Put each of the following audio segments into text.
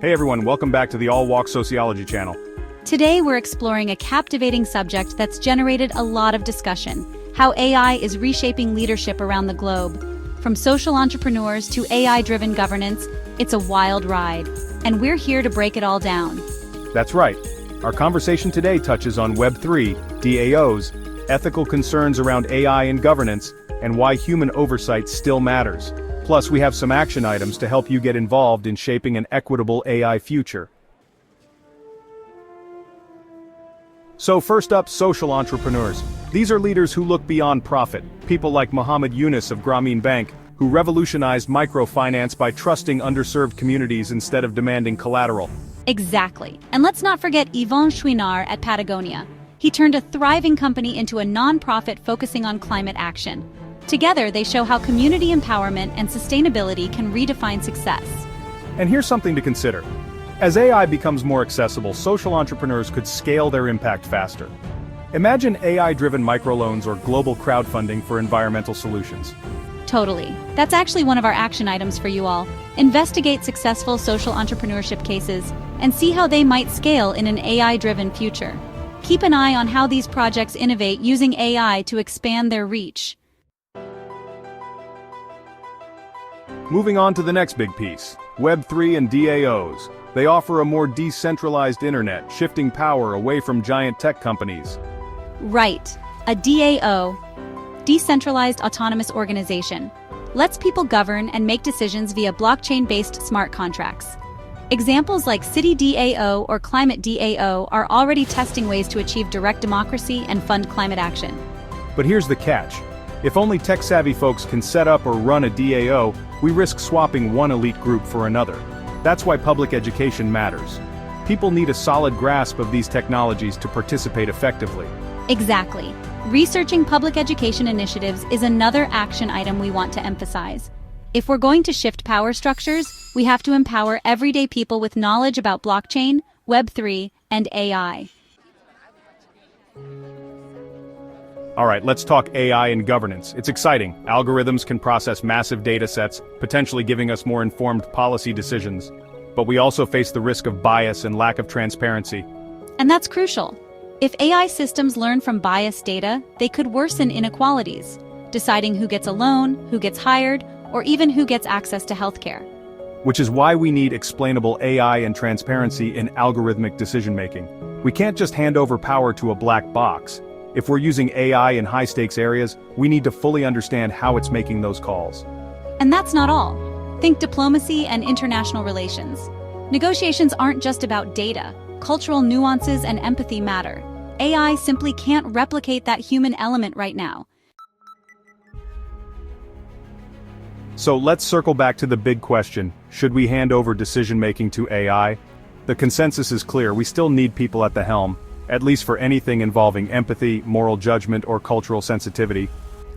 Hey everyone, welcome back to the All Walk Sociology channel. Today we're exploring a captivating subject that's generated a lot of discussion: how AI is reshaping leadership around the globe. From social entrepreneurs to AI-driven governance, it's a wild ride. And we're here to break it all down. That's right. Our conversation today touches on Web3, DAOs, ethical concerns around AI and governance, and why human oversight still matters. Plus, we have some action items to help you get involved in shaping an equitable AI future. So first up, social entrepreneurs. These are leaders who look beyond profit. People like Yunus of Grameen Bank, who revolutionized microfinance by trusting underserved communities instead of demanding collateral. Exactly. And let's not forget Yvon Chouinard at Patagonia. He turned a thriving company into a non-profit focusing on climate action. Together, they show how community empowerment and sustainability can redefine success. And here's something to consider. As AI becomes more accessible, social entrepreneurs could scale their impact faster. Imagine AI-driven microloans or global crowdfunding for environmental solutions. Totally. That's actually one of our action items for you all. Investigate successful social entrepreneurship cases and see how they might scale in an AI-driven future. Keep an eye on how these projects innovate using AI to expand their reach. Moving on to the next big piece, Web3 and DAOs. They offer a more decentralized internet, shifting power away from giant tech companies. Right. A DAO, decentralized autonomous organization, lets people govern and make decisions via blockchain-based smart contracts. Examples like City DAO or Climate DAO are already testing ways to achieve direct democracy and fund climate action. But here's the catch. If only tech-savvy folks can set up or run a DAO, we risk swapping one elite group for another. That's why public education matters. People need a solid grasp of these technologies to participate effectively. Exactly. Researching public education initiatives is another action item we want to emphasize. If we're going to shift power structures, we have to empower everyday people with knowledge about blockchain, Web3, and AI. All right, let's talk AI and governance. It's exciting. Algorithms can process massive data sets, potentially giving us more informed policy decisions. But we also face the risk of bias and lack of transparency. And that's crucial. If AI systems learn from biased data, they could worsen inequalities, deciding who gets a loan, who gets hired, or even who gets access to healthcare. Which is why we need explainable AI and transparency in algorithmic decision-making. We can't just hand over power to a black box. If we're using AI in high-stakes areas, we need to fully understand how it's making those calls. And that's not all. Think diplomacy and international relations. Negotiations aren't just about data. Cultural nuances and empathy matter. AI simply can't replicate that human element right now. So let's circle back to the big question: should we hand over decision-making to AI? The consensus is clear: we still need people at the helm, at least for anything involving empathy, moral judgment, or cultural sensitivity.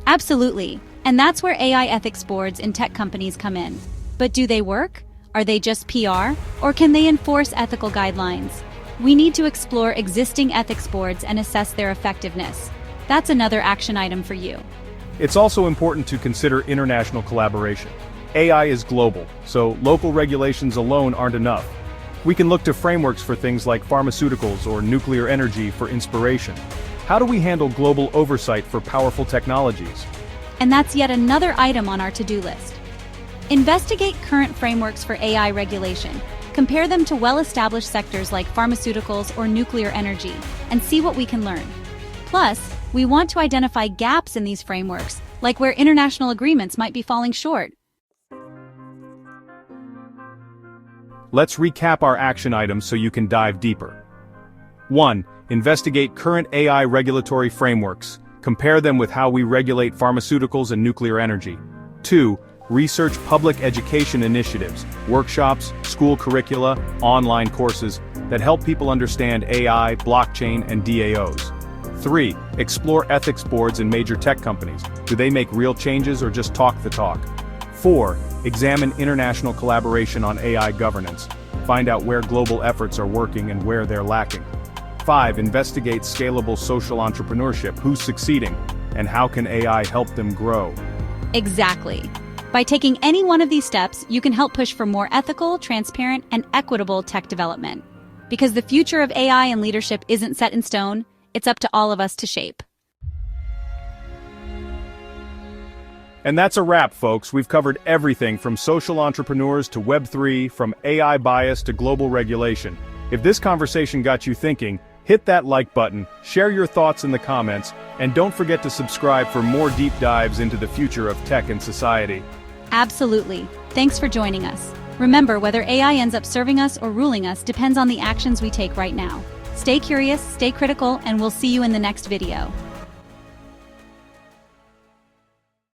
Absolutely. And that's where AI ethics boards in tech companies come in. But do they work? Are they just PR? Or can they enforce ethical guidelines? We need to explore existing ethics boards and assess their effectiveness. That's another action item for you. It's also important to consider international collaboration. AI is global, so local regulations alone aren't enough. We can look to frameworks for things like pharmaceuticals or nuclear energy for inspiration. How do we handle global oversight for powerful technologies? And that's yet another item on our to-do list. Investigate current frameworks for AI regulation. Compare them to well-established sectors like pharmaceuticals or nuclear energy, and see what we can learn. Plus, we want to identify gaps in these frameworks, like where international agreements might be falling short. Let's recap our action items so you can dive deeper. 1. Investigate current AI regulatory frameworks. Compare them with how we regulate pharmaceuticals and nuclear energy. 2. Research public education initiatives, workshops, school curricula, online courses that help people understand AI, blockchain, and DAOs. 3. Explore ethics boards in major tech companies. Do they make real changes or just talk the talk? 4. Examine international collaboration on AI governance. Find out where global efforts are working and where they're lacking. 5. Investigate scalable social entrepreneurship. Who's succeeding? And how can AI help them grow? Exactly. By taking any one of these steps, you can help push for more ethical, transparent, and equitable tech development. Because the future of AI and leadership isn't set in stone, it's up to all of us to shape. And that's a wrap, folks. We've covered everything from social entrepreneurs to Web3, from AI bias to global regulation. If this conversation got you thinking, hit that like button, share your thoughts in the comments, and don't forget to subscribe for more deep dives into the future of tech and society. Absolutely. Thanks for joining us. Remember, whether AI ends up serving us or ruling us depends on the actions we take right now. Stay curious, stay critical, and we'll see you in the next video.